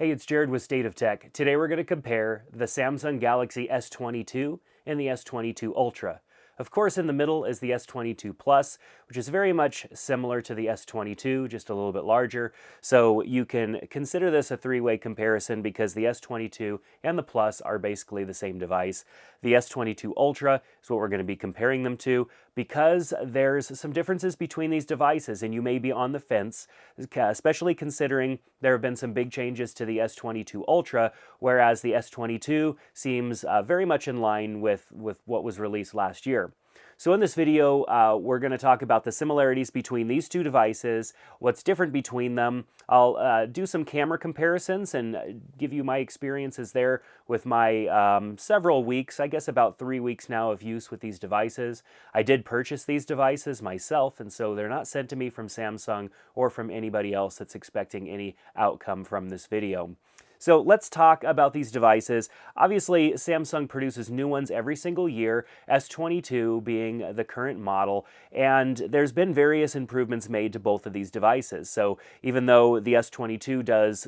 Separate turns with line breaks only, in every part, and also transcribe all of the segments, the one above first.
Hey, it's Jared with State of Tech. Today we're going to compare the Samsung Galaxy S22 and the S22 Ultra. Of course, in the middle is the S22 Plus, which is very much similar to the S22, just a little bit larger. So you can consider this a three-way comparison because the S22 and the Plus are basically the same device. The S22 Ultra is what we're going to be comparing them to because there's some differences between these devices and you may be on the fence, especially considering there have been some big changes to the S22 Ultra, whereas the S22 seems very much in line with what was released last year. So in this video, we're going to talk about the similarities between these two devices, what's different between them. I'll do some camera comparisons and give you my experiences there with my several weeks, I guess about 3 weeks now of use with these devices. I did purchase these devices myself, and so they're not sent to me from Samsung or from anybody else that's expecting any outcome from this video. So let's talk about these devices. Obviously, Samsung produces new ones every single year, S22 being the current model, and there's been various improvements made to both of these devices. So even though the S22 does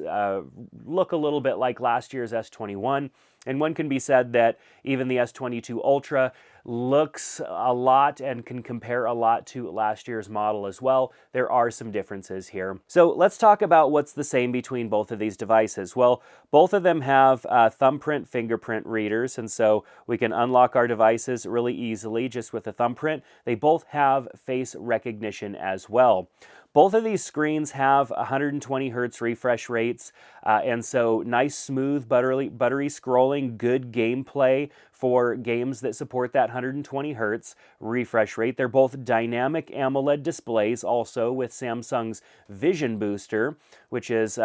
look a little bit like last year's S21, and one can be said that even the S22 Ultra looks a lot and can compare a lot to last year's model as well. There are some differences here. So let's talk about what's the same between both of these devices. Well, both of them have thumbprint fingerprint readers, and so we can unlock our devices really easily just with a thumbprint. They both have face recognition as well. Both of these screens have 120 Hz refresh rates, and so nice, smooth, buttery scrolling, good gameplay for games that support that 120 Hz refresh rate. They're both dynamic AMOLED displays, also with Samsung's Vision Booster, which is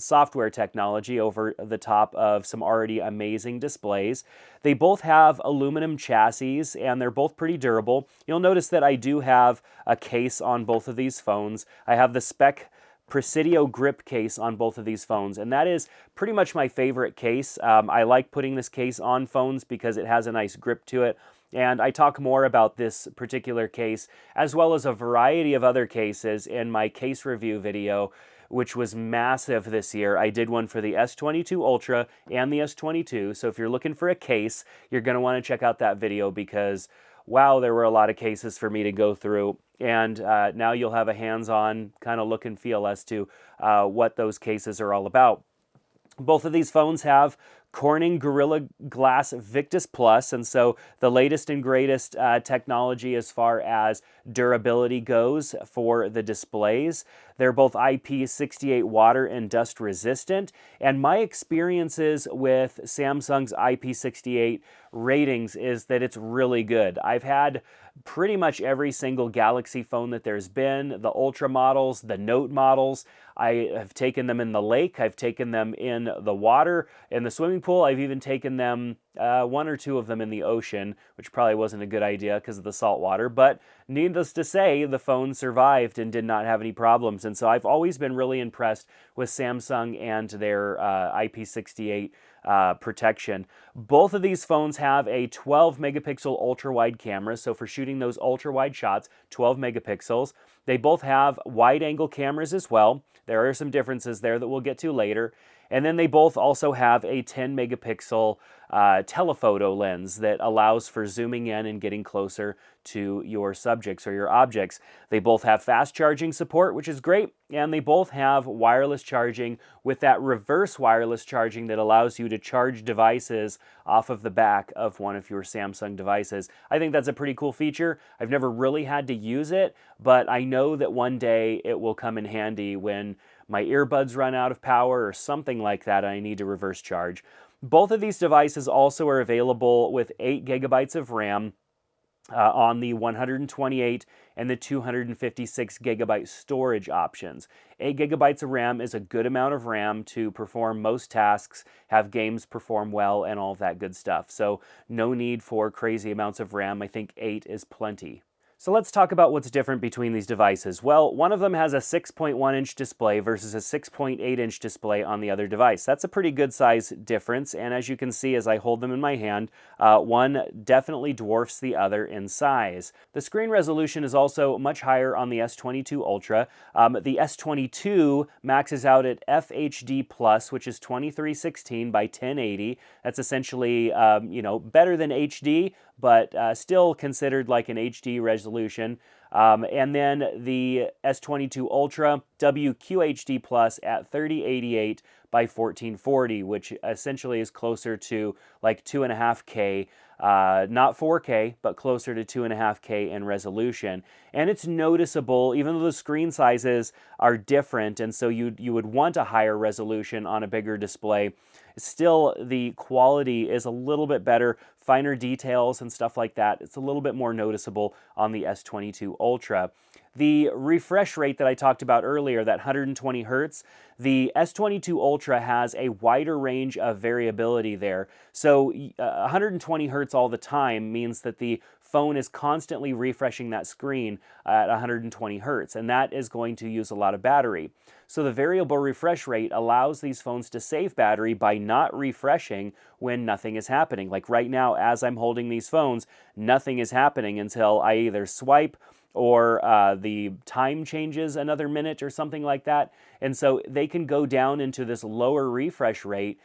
software technology over the top of some already amazing displays. They both have aluminum chassis, and they're both pretty durable. You'll notice that I do have a case on both of these phones. I have the spec Presidio grip case on both of these phones, and that is pretty much my favorite case. I like putting this case on phones because it has a nice grip to it, and I talk more about this particular case as well as a variety of other cases in my case review video, which was massive this year. I did one for the S22 Ultra and the S22, so if you're looking for a case, you're going to want to check out that video because wow, there were a lot of cases for me to go through, and now you'll have a hands-on kind of look and feel as to what those cases are all about. Both of these phones have Corning Gorilla Glass Victus Plus, and so the latest and greatest technology as far as durability goes for the displays. They're both IP68 water and dust resistant, and my experiences with Samsung's IP68 ratings is that it's really good. I've had pretty much every single Galaxy phone that there's been, the Ultra models, the Note models. I have taken them in the lake, I've taken them in the water, in the swimming pool, I've even taken them, one or two of them in the ocean, which probably wasn't a good idea because of the salt water, but needless to say, the phone survived and did not have any problems, and so I've always been really impressed with Samsung and their IP68 protection. Both of these phones have a 12 megapixel ultra wide camera, so for shooting those ultra wide shots, 12 megapixels. They both have wide angle cameras as well. There are some differences there that we'll get to later. And then they both also have a 10 megapixel telephoto lens that allows for zooming in and getting closer to your subjects or your objects. They both have fast charging support, which is great, and they both have wireless charging with that reverse wireless charging that allows you to charge devices off of the back of one of your Samsung devices. I think that's a pretty cool feature. I've never really had to use it, but I know that one day it will come in handy when my earbuds run out of power or something like that and I need to reverse charge. Both of these devices also are available with 8 gigabytes of RAM on the 128 and the 256 gigabyte storage options. 8 gigabytes of RAM is a good amount of RAM to perform most tasks, have games perform well, and all of that good stuff. So no need for crazy amounts of RAM. I think 8 is plenty. So let's talk about what's different between these devices. Well, one of them has a 6.1-inch display versus a 6.8-inch display on the other device. That's a pretty good size difference, and as you can see as I hold them in my hand, one definitely dwarfs the other in size. The screen resolution is also much higher on the S22 Ultra. The S22 maxes out at FHD+, which is 2316 by 1080. That's essentially, better than HD, but still considered like an HD resolution. And then the S22 Ultra WQHD Plus at 3088 by 1440, which essentially is closer to like 2.5K, not 4K, but closer to 2.5K in resolution. And it's noticeable, even though the screen sizes are different, and so you would want a higher resolution on a bigger display, still the quality is a little bit better, finer details and stuff like that. It's a little bit more noticeable on the S22 Ultra. The refresh rate that I talked about earlier, that 120 Hertz, the S22 Ultra has a wider range of variability there. So 120 Hertz all the time means that the phone is constantly refreshing that screen at 120 Hertz, and that is going to use a lot of battery. So the variable refresh rate allows these phones to save battery by not refreshing when nothing is happening. Like right now, as I'm holding these phones, nothing is happening until I either swipe or the time changes another minute or something like that. And so they can go down into this lower refresh rate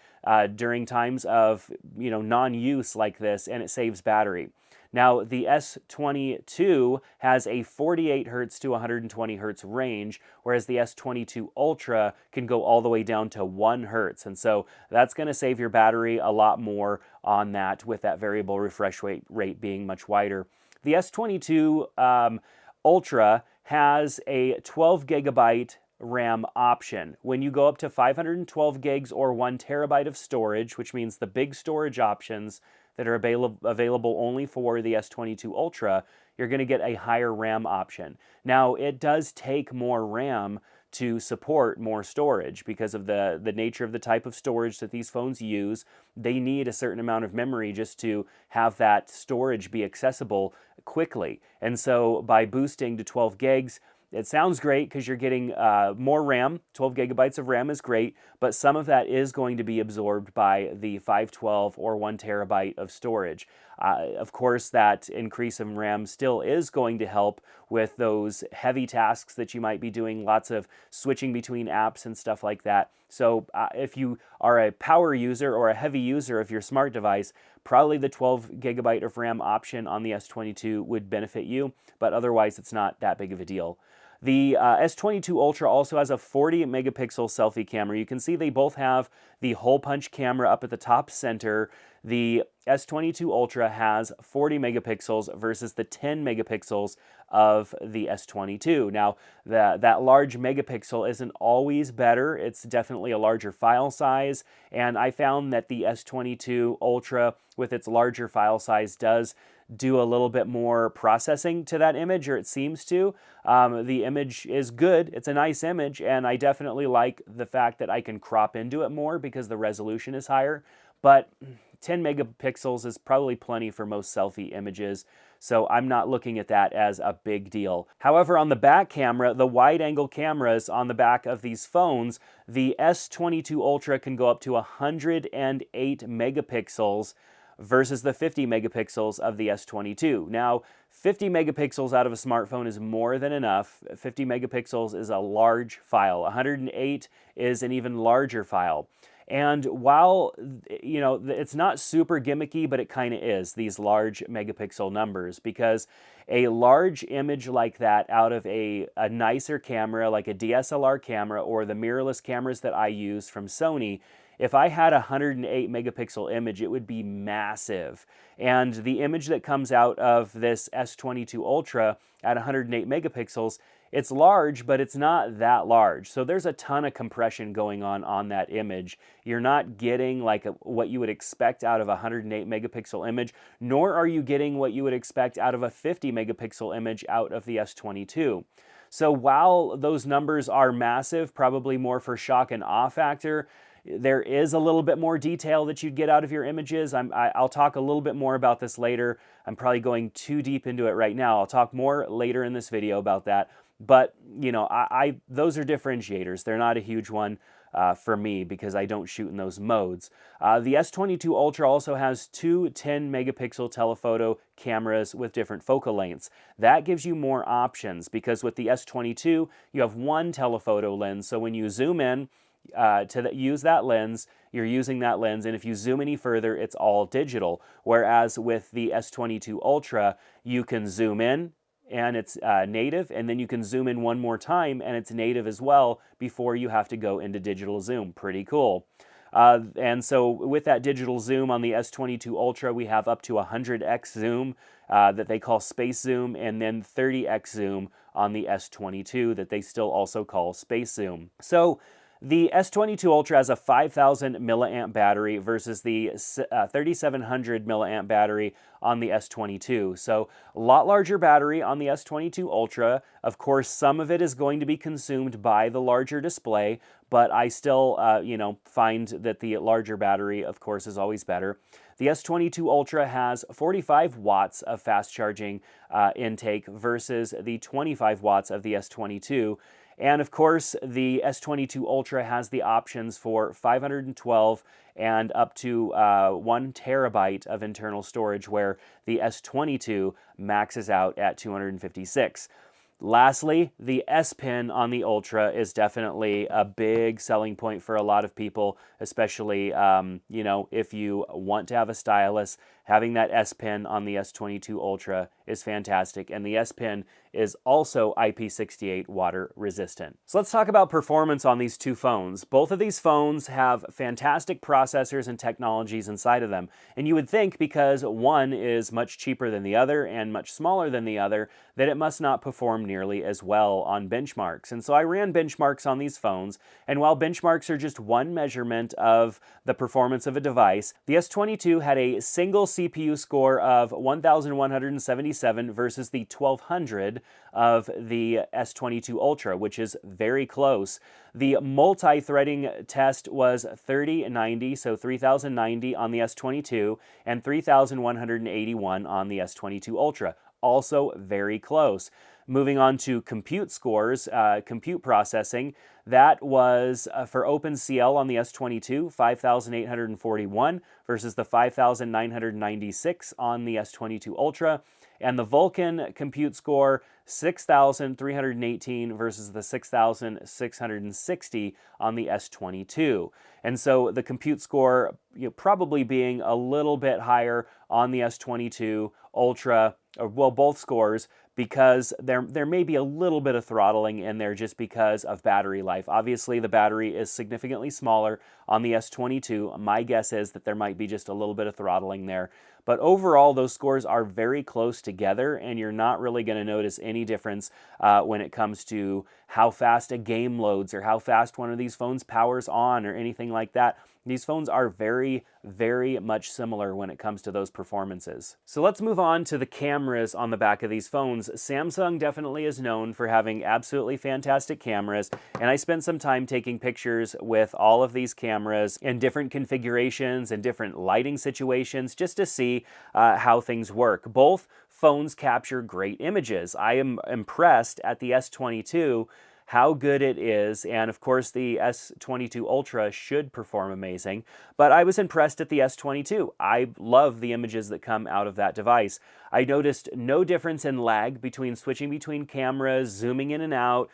during times of non-use like this, and it saves battery. Now, the S22 has a 48 Hertz to 120 Hertz range, whereas the S22 Ultra can go all the way down to 1 Hertz. And so that's going to save your battery a lot more on that, with that variable refresh rate being much wider. The S22 Ultra has a 12 gigabyte RAM option. When you go up to 512 gigs or 1 terabyte of storage, which means the big storage options that are available only for the S22 Ultra, you're going to get a higher RAM option. Now, it does take more RAM to support more storage because of the nature of the type of storage that these phones use. They need a certain amount of memory just to have that storage be accessible quickly. And so by boosting to 12 gigs, it sounds great because you're getting more RAM. 12 gigabytes of RAM is great, but some of that is going to be absorbed by the 512 or 1 terabyte of storage. Of course, that increase in RAM still is going to help with those heavy tasks that you might be doing, lots of switching between apps and stuff like that. So if you are a power user or a heavy user of your smart device, probably the 12 gigabyte of RAM option on the S22 would benefit you, but otherwise it's not that big of a deal. The S22 Ultra also has a 40 megapixel selfie camera. You can see they both have the hole punch camera up at the top center. The S22 Ultra has 40 megapixels versus the 10 megapixels of the S22. Now, that large megapixel isn't always better. It's definitely a larger file size, and I found that the S22 Ultra, with its larger file size, does do a little bit more processing to that image, or it seems to. The image is good. It's a nice image, and I definitely like the fact that I can crop into it more because the resolution is higher, but 10 megapixels is probably plenty for most selfie images, so I'm not looking at that as a big deal. However, on the back camera, the wide-angle cameras on the back of these phones, the S22 Ultra can go up to 108 megapixels versus the 50 megapixels of the S22. Now, 50 megapixels out of a smartphone is more than enough. 50 megapixels is a large file. 108 is an even larger file. And while, it's not super gimmicky, but it kind of is, these large megapixel numbers, because a large image like that out of a nicer camera, like a DSLR camera or the mirrorless cameras that I use from Sony, if I had a 108 megapixel image, it would be massive. And the image that comes out of this S22 Ultra at 108 megapixels, it's large, but it's not that large. So there's a ton of compression going on that image. You're not getting like what you would expect out of a 108 megapixel image, nor are you getting what you would expect out of a 50 megapixel image out of the S22. So while those numbers are massive, probably more for shock and awe factor, There is a little bit more detail that you'd get out of your images. I'll talk a little bit more about this later. I'm probably going too deep into it right now. I'll talk more later in this video about that. But, you know, those are differentiators. They're not a huge one for me because I don't shoot in those modes. The S22 Ultra also has two 10-megapixel telephoto cameras with different focal lengths. That gives you more options because with the S22, you have one telephoto lens. So when you zoom in use that lens, you're using that lens, and if you zoom any further, it's all digital. Whereas with the S22 Ultra, you can zoom in, and it's native, and then you can zoom in one more time, and it's native as well before you have to go into digital zoom. Pretty cool. And so with that digital zoom on the S22 Ultra, we have up to 100x zoom that they call space zoom, and then 30x zoom on the S22 that they still also call space zoom. So the S22 Ultra has a 5,000 milliamp battery versus the 3,700 milliamp battery on the S22. So a lot larger battery on the S22 Ultra. Of course, some of it is going to be consumed by the larger display, but I still, find that the larger battery, of course, is always better. The S22 Ultra has 45 watts of fast charging intake versus the 25 watts of the S22. And of course, the S22 Ultra has the options for 512 and up to 1 terabyte of internal storage, where the S22 maxes out at 256. Lastly, the S Pen on the Ultra is definitely a big selling point for a lot of people, especially, if you want to have a stylus. Having that S Pen on the S22 Ultra is fantastic, and the S Pen is also IP68 water resistant. So let's talk about performance on these two phones. Both of these phones have fantastic processors and technologies inside of them, and you would think because one is much cheaper than the other and much smaller than the other, that it must not perform nearly as well on benchmarks. And so I ran benchmarks on these phones, and while benchmarks are just one measurement of the performance of a device, the S22 had a single CPU score of 1,177 versus the 1,200 of the S22 Ultra, which is very close. The multi-threading test was 3090, so 3090 on the S22 and 3181 on the S22 Ultra. Also very close. Moving on to compute scores, compute processing, that was for OpenCL on the S22, 5,841 versus the 5,996 on the S22 Ultra. And the Vulkan compute score, 6,318 versus the 6,660 on the S22. And so the compute score probably being a little bit higher on the S22 Ultra, well, both scores, because there may be a little bit of throttling in there just because of battery life. Obviously, the battery is significantly smaller on the S22. My guess is that there might be just a little bit of throttling there. But overall, those scores are very close together, and you're not really going to notice any difference when it comes to how fast a game loads or how fast one of these phones powers on or anything like that. These phones are very, very much similar when it comes to those performances. So let's move on to the cameras on the back of these phones. Samsung definitely is known for having absolutely fantastic cameras, and I spent some time taking pictures with all of these cameras in different configurations and different lighting situations just to see how things work. Both phones capture great images. I am impressed at the S22 how good it is, and of course the S22 Ultra should perform amazing, but I was impressed at the S22. I love the images that come out of that device. I noticed no difference in lag between switching between cameras, zooming in and out,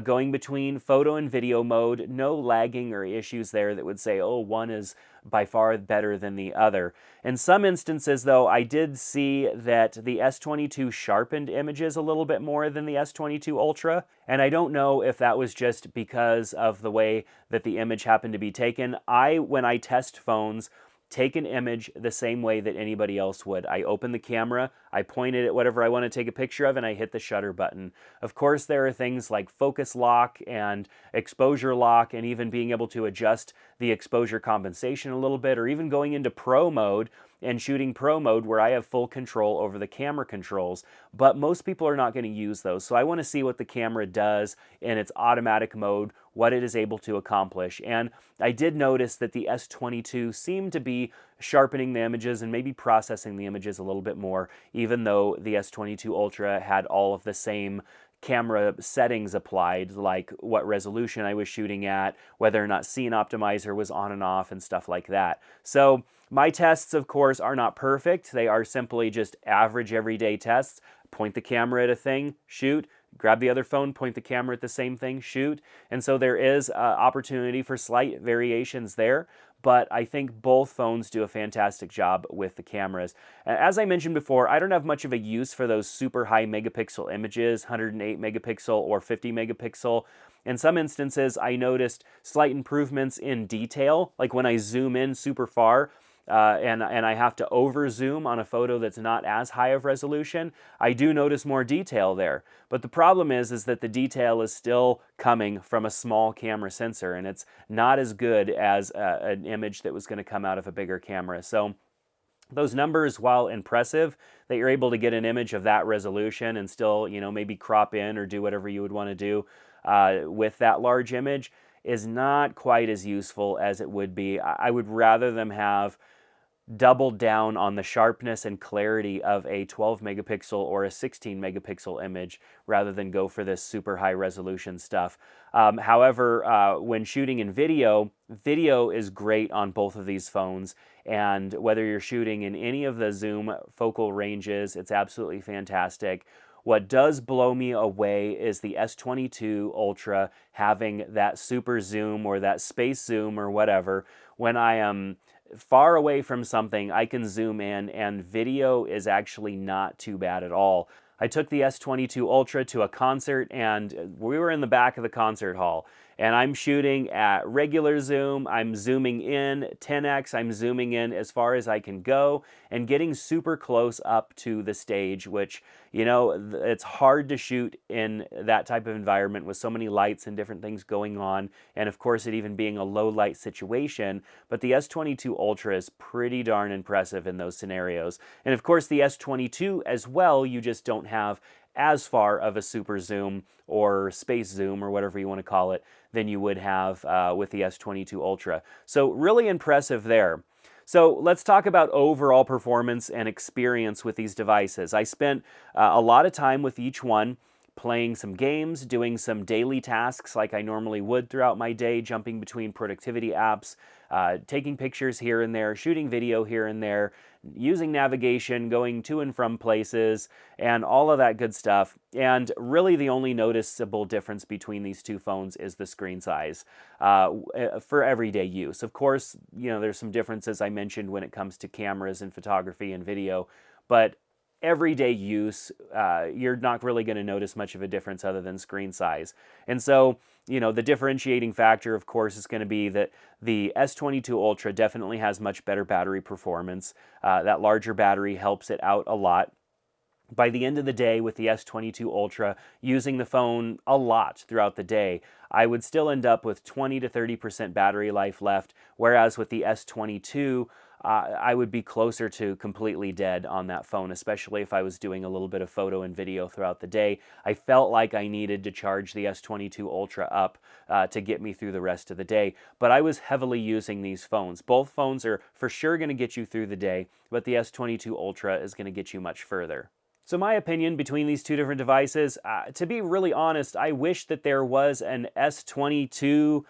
going between photo and video mode. No lagging or issues there that would say, oh, one is by far better than the other. In some instances, though, I did see that the S22 sharpened images a little bit more than the S22 Ultra, and I don't know if that was just because of the way that the image happened to be taken. When I test phones, take an image the same way that anybody else would. I open the camera, I point it at whatever I want to take a picture of, and I hit the shutter button. Of course, there are things like focus lock and exposure lock, and even being able to adjust the exposure compensation a little bit, or even going into pro mode and shooting pro mode where I have full control over the camera controls, but most people are not going to use those. So I want to see what the camera does in its automatic mode, what it is able to accomplish. And I did notice that the S22 seemed to be sharpening the images and maybe processing the images a little bit more, even though the S22 Ultra had all of the same camera settings applied, like what resolution I was shooting at, whether or not scene optimizer was on and off, and stuff like that. So my tests, of course, are not perfect. They are simply just average everyday tests. Point the camera at a thing, shoot. Grab the other phone, point the camera at the same thing, shoot. And so there is opportunity for slight variations there, but I think both phones do a fantastic job with the cameras. As I mentioned before, I don't have much of a use for those super high megapixel images, 108 megapixel or 50 megapixel. In some instances, I noticed slight improvements in detail, like when I zoom in super far, and I have to over zoom on a photo that's not as high of resolution, I do notice more detail there. But the problem is that the detail is still coming from a small camera sensor, and it's not as good as an image that was going to come out of a bigger camera. So those numbers, while impressive, that you're able to get an image of that resolution and still, maybe crop in or do whatever you would want to do with that large image, is not quite as useful as it would be. I would rather them have doubled down on the sharpness and clarity of a 12 megapixel or a 16 megapixel image rather than go for this super high resolution stuff. However, when shooting in video is great on both of these phones, and whether you're shooting in any of the zoom focal ranges, it's absolutely fantastic. What does blow me away is the S22 Ultra having that super zoom or that space zoom or whatever. When I am far away from something, I can zoom in, and video is actually not too bad at all. I took the S22 Ultra to a concert, and we were in the back of the concert hall, and I'm shooting at regular zoom. I'm zooming in 10x. I'm zooming in as far as I can go and getting super close up to the stage, which, it's hard to shoot in that type of environment with so many lights and different things going on, and of course it even being a low light situation. But the S22 Ultra is pretty darn impressive in those scenarios. And of course the S22 as well, you just don't have as far of a super zoom or space zoom or whatever you want to call it than you would have with the S22 Ultra. So really impressive there. So let's talk about overall performance and experience with these devices. I spent a lot of time with each one, playing some games, doing some daily tasks like I normally would throughout my day, jumping between productivity apps, taking pictures here and there, shooting video here and there, using navigation, going to and from places, and all of that good stuff. And really the only noticeable difference between these two phones is the screen size for everyday use. Of course, there's some differences I mentioned when it comes to cameras and photography and video, but everyday use, you're not really going to notice much of a difference other than screen size. And so, the differentiating factor, of course, is going to be that the S22 Ultra definitely has much better battery performance. That larger battery helps it out a lot. By the end of the day, with the S22 Ultra, using the phone a lot throughout the day, I would still end up with 20 to 30% battery life left, whereas with the S22, I would be closer to completely dead on that phone, especially if I was doing a little bit of photo and video throughout the day. I felt like I needed to charge the S22 Ultra up to get me through the rest of the day, but I was heavily using these phones. Both phones are for sure going to get you through the day, but the S22 Ultra is going to get you much further. So my opinion between these two different devices, to be really honest, I wish that there was an S22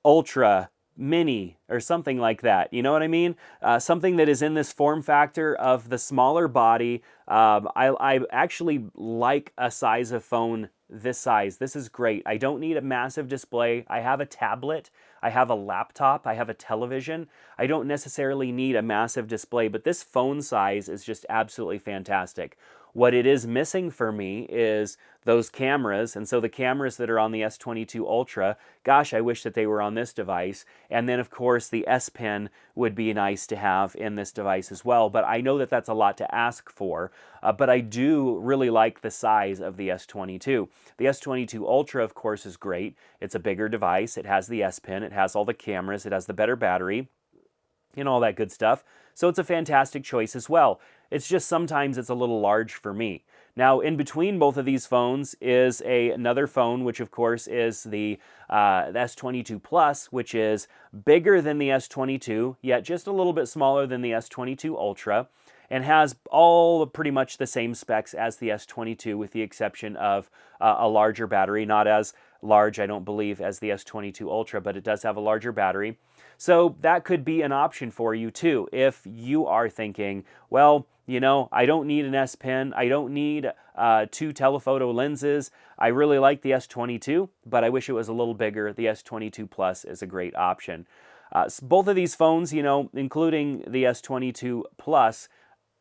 Ultra Mini or something like that. You know what I mean? Something that is in this form factor of the smaller body. I actually like a size of phone this size. This is great. I don't need a massive display. I have a tablet. I have a laptop. I have a television. I don't necessarily need a massive display, but this phone size is just absolutely fantastic. What it is missing for me is those cameras, and so the cameras that are on the S22 Ultra, gosh, I wish that they were on this device. And then, of course, the S Pen would be nice to have in this device as well, but I know that that's a lot to ask for, but I do really like the size of the S22. The S22 Ultra, of course, is great. It's a bigger device. It has the S Pen. It has all the cameras. It has the better battery. and all that good stuff. So it's a fantastic choice as well. It's just sometimes it's a little large for me. Now, in between both of these phones is another phone, which of course is the S22 Plus, which is bigger than the S22, yet just a little bit smaller than the S22 Ultra, and has all pretty much the same specs as the S22 with the exception of a larger battery. Not as large, I don't believe, as the S22 Ultra, but it does have a larger battery. So that could be an option for you too if you are thinking, well, you know, I don't need an S Pen, I don't need 2 telephoto lenses. I really like the S22, but I wish it was a little bigger. The S22 Plus is a great option. Both of these phones, you know, including the S22 Plus,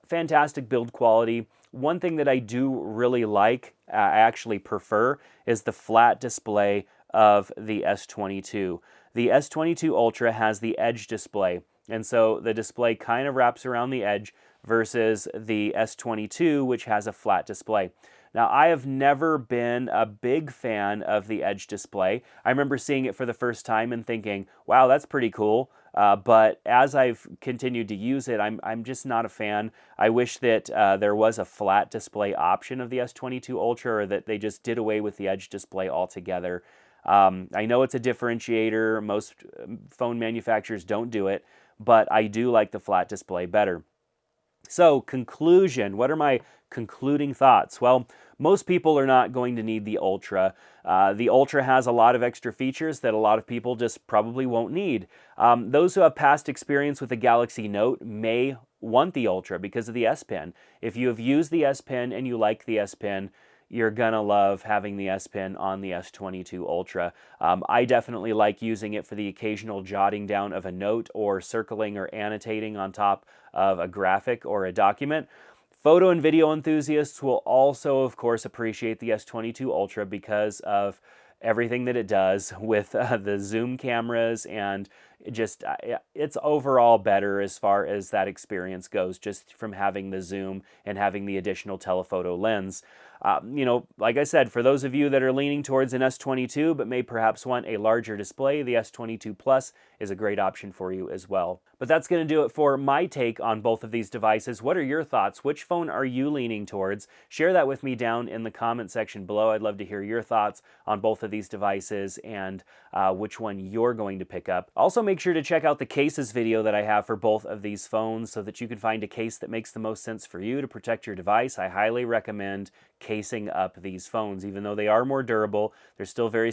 fantastic build quality. One thing that I do really like, I actually prefer, is the flat display of the S22. The S22 Ultra has the edge display, and so the display kind of wraps around the edge versus the S22, which has a flat display. Now, I have never been a big fan of the edge display. I remember seeing it for the first time and thinking, wow, that's pretty cool. But as I've continued to use it, I'm just not a fan. I wish that there was a flat display option of the S22 Ultra, or that they just did away with the edge display altogether. I know it's a differentiator. Most phone manufacturers don't do it, but I do like the flat display better. So, conclusion. What are my concluding thoughts? Well, most people are not going to need the Ultra. The Ultra has a lot of extra features that a lot of people just probably won't need. Those who have past experience with the Galaxy Note may want the Ultra because of the S Pen. If you have used the S Pen and you like the S Pen, you're gonna love having the S Pen on the S22 Ultra. I definitely like using it for the occasional jotting down of a note or circling or annotating on top of a graphic or a document. Photo and video enthusiasts will also, of course, appreciate the S22 Ultra because of everything that it does with the zoom cameras, and just it's overall better as far as that experience goes, just from having the zoom and having the additional telephoto lens. You know, like I said, for those of you that are leaning towards an S22 but may perhaps want a larger display, the S22 Plus is a great option for you as well. But that's going to do it for my take on both of these devices. What are your thoughts? Which phone are you leaning towards? Share that with me down in the comment section below. I'd love to hear your thoughts on both of these devices and which one you're going to pick up. Also, make sure to check out the cases video that I have for both of these phones so that you can find a case that makes the most sense for you to protect your device. I highly recommend casing up these phones. Even though they are more durable, they're still very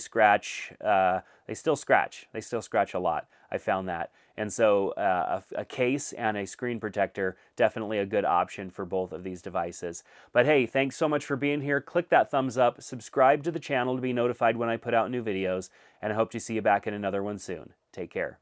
they still scratch a lot. I found that. And so a case and a screen protector, definitely a good option for both of these devices. But hey, thanks so much for being here. Click that thumbs up, subscribe to the channel to be notified when I put out new videos, and I hope to see you back in another one soon. Take care.